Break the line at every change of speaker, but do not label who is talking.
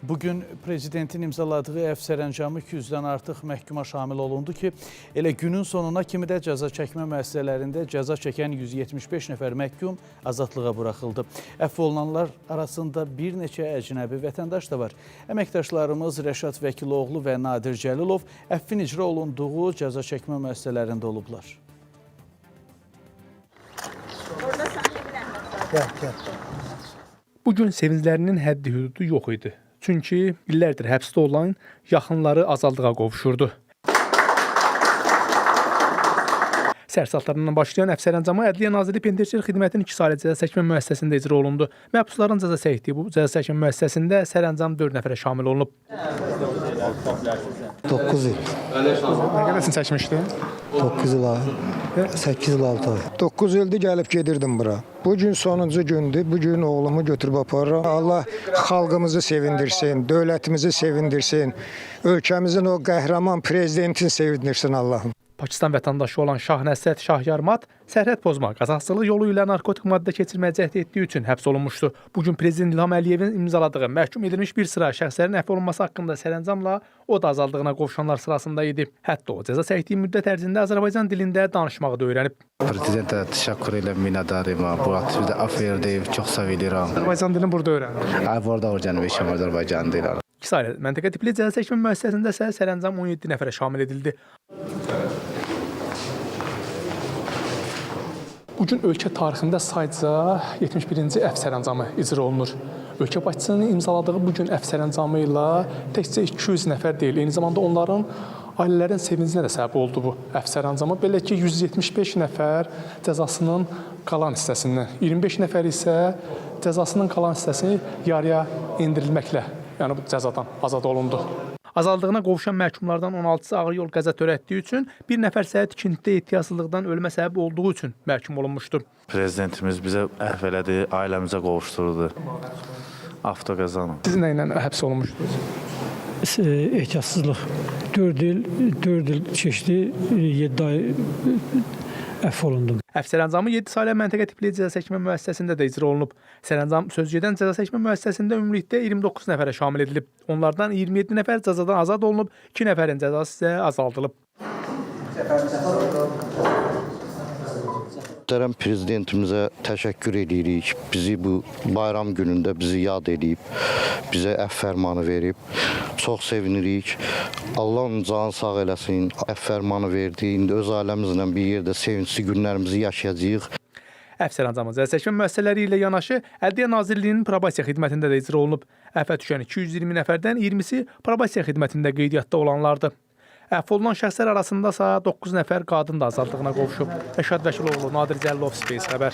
Bugün prezidentin imzaladığı əfv sərəncamı 200-dən artıq məhkuma şamil olundu ki, elə günün sonuna kimi də cəza çəkmə müəssisələrində cəza çəkən 175 nəfər məhkum azadlığa buraxıldı. Əfv olunanlar arasında bir neçə əcnəbi vətəndaş da var. Əməkdaşlarımız Rəşad Vəkiloğlu və Nadir Cəlilov əfvin icra olunduğu cəza çəkmə müəssisələrində olublar.
Bugün sevinclərinin həddi hüdudu yox idi. Çünki illərdir həbsdə olan yaxınları azadlığa qovuşurdu. Sərsatlarından başlayan əfv sərəncamı Ədliyyə Nazirliyi Penitensiar Xidmətinin 2 saylı cəza çəkmə müəssisəsində icra olundu. Məhbusların cəza çəkdiyi bu cəza çəkmə müəssisəsində sərəncam 4 nəfərə şamil olunub.
9 il.
Nə qədərsini çəkmişdi?
9 il, 8 il 6 ay.
9 ildir gəlib gedirdim bura. Bugün sonuncu gündür. Bugün oğlumu götürüb aparıram. Allah xalqımızı sevindirsin, dövlətimizi sevindirsin, ölkəmizin o qəhrəman prezidentin sevindirsin Allahım.
Pakistan vətəndaşı olan Şah Nəsrət Şah Yarmat sərhəd pozma, qazaxçılıq yolu ilə narkotik maddə keçirməyə cəhd etdiyi üçün həbs olunmuşdu. Bugün Prezident İlham Əliyevin imzaladığı məhkum edilmiş bir sıra şəxslərin əfv olunması haqqında sərəncamla o da azadlığına qovuşanlar sırasında idi. Hətta o cəza çəkdiyi müddət ərzində Azərbaycan dilində danışmağı da öyrənib.
Prezidentə təşəkkür ilə minnətdaram. Bu bizə əfv verdi, çox sevinirəm.
Azərbaycan dilini burada öyrəndim.
Burada öyrənmişəm Azərbaycan dilini.
2 saylı məntəqə tipli cəza çəkmə müəssisəsində isə sərəncam 17 nəfərə şamil edildi. Bugün ölkə tarixində sayca 71-ci əfv sərəncamı icra olunur. Ölkə başçısının imzaladığı bugün əfv sərəncamı ilə təkcə 200 nəfər deyil, eyni zamanda onların ailələrin sevincinə də səbəb oldu bu əfv sərəncamı. Belə ki, 175 nəfər cəzasının qalan hissəsindən, 25 nəfər isə cəzasının qalan hissəsini yarıya endirilməklə, yəni bu cəzadan azad olundu. Azadlığına qovuşan məhkumlardan 16-sı ağır yol qəza törətdiyi üçün, bir nəfər isə tikintidə ehtiyatsızlıqdan ölmə səbəbi olduğu üçün məhkum olunmuşdur.
Prezidentimiz bizə əfv elədi, ailəmizə qovuşdurdu. Avtoqəzanı.
Siz nə ilə həbs olunmuşdunuz?
Ehtiyatsızlıq 4 il keçdi, 7 ay əfv olundum.
Əfv sərəncamı 7 saylı məntəqə tipli cəza çəkmə müəssisəsində də icra olunub. Sərəncam sözügedən cəza çəkmə müəssisəsində ümumilikdə 29 nəfərə şamil edilib. Onlardan 27 nəfər cəzadan azad olunub, 2 nəfərin cəzası isə azaldılıb.
Muhterem prezidentimizə təşəkkür edirik. Bizi bu bayram günündə bizi yad edib, bizə əfv fərmanı verib. Çox sevinirik. Allah onun canını sağ eləsin. Əfv fərmanı verdi. İndi öz ailəmizlə bir yerdə sevincli günlərimizi yaşayacağıq.
Əfv sərəncamı cəza çəkmə müəssisələri ilə yanaşı Ədliyyə Nazirliyinin probasiya xidmətində də icra olunub. Əfvə düşən 220 nəfərdən 20-si probasiya xidmətində qeydiyyatda olanlardır. Əfv olunan şəxslər arasında isə 9 nəfər qadın da azadlığına qovuşub. Rəşad Vəkiloğlu, Nadir Cəlilov, Space xəbər.